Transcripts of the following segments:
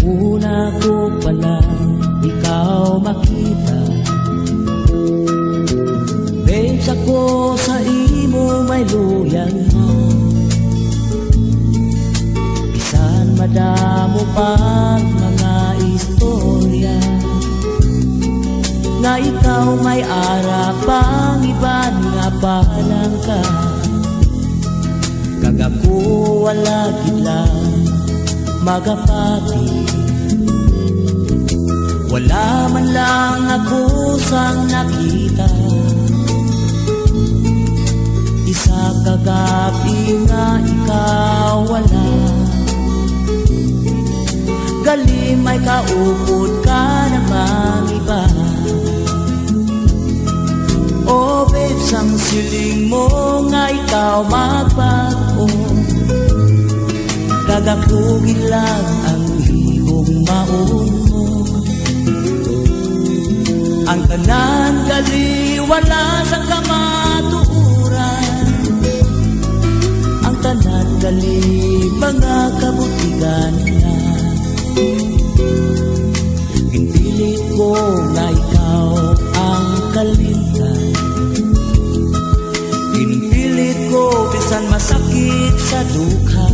Una ko pala ikaw makita, babes, ako sa imo may luyang na. Bisan madamo pa mga istorya, nga ikaw may arapang iban nga palang ka. Kagako wala gila magapati, wala man lang ako sang nakita. Isa kagabi nga ikaw wala, gali may kaupod ka namang iba. Oh babes, ang siling mo nga ikaw magbago, kagakugin lang ang hibong maun mo. Ang tanan gali wala sa kamatuuran, ang tanan gali mga kabutigan na. Ginpilit ko na ikaw ang kalintan, ginpilit ko bisan masakit sa dukha.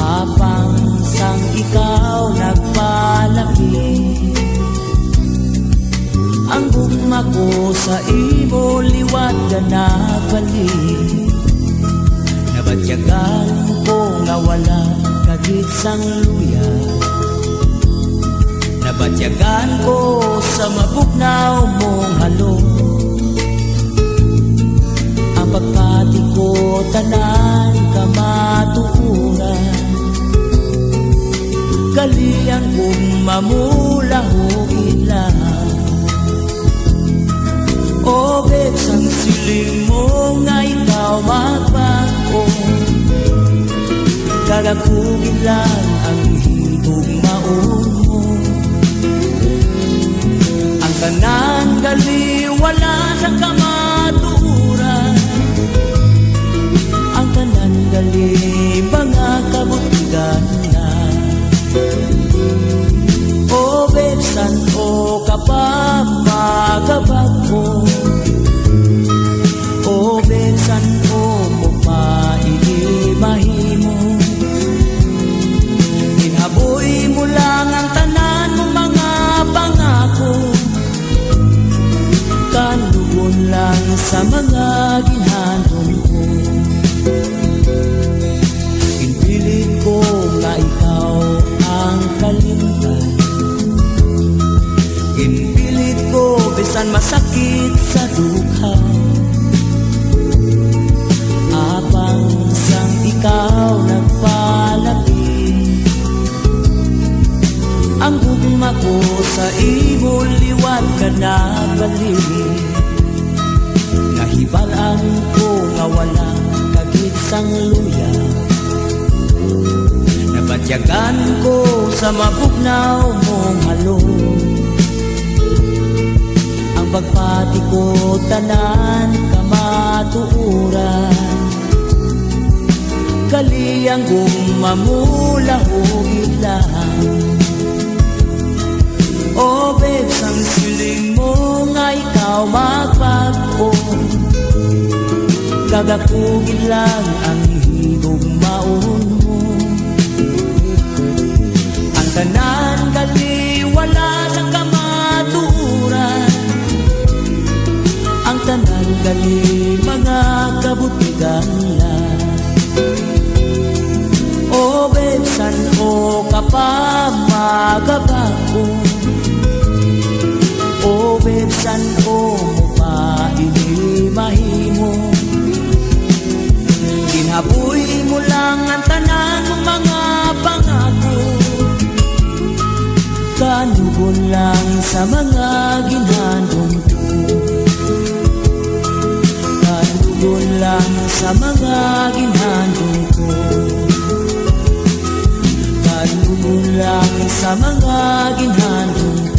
Apang sang ikaw nagpalaki, ang gugma ko sa imo liwat ka nagbalik. Nabatyagan ko nga wala kagit sang luya, nabatyagan ko sa mabugnaw mong halo. Ang pagpati ko tanan kamatuuran, kaliang kong mamulahugin lang. Oh babes, ang siling mo nga ikaw magbago, kagakugin lang ang hibong maun mo. Ang tanan gali wala sa kamaturan, ang tanan gali mga kabutigan na. Oh babes, san o ka pa magabago, oh babes, san o mo pa mahimo. Ginaboy mo lang ang tanan mong mga pangako, kanugon lang sa mga ginhandong ko. Pinpilit ko nga ikaw ang kalimtan, ginpilit ko bisan masakit sa dukha. Apang sang ikaw nagpalaki, ang gugma ko sa imo liwat ka nagbalik. Nahibalaan ko nga wala kagit sang luya, nabatyagan ko sa mabugnaw mong halo. Ang pagpati ko tanan kamatuuran, kaliyang gumamulahugin lang. Oh babes, ang siling mo nga ikaw magbago, kagakugin lang ang hibong maun mo. Ang tanan gali wala sa kamaturan, ang tanan gali mga kabutigan lang. Oh babes, san o ka pa magabago, oh babes, san o mo pa mahimo. Ginaboy mo lang ang tanan mong mga pangako, kanugon lang sa mga ginhandong ko. Kakulang sa mga ginhandong ko, kakulang sa mga ginhandong ko.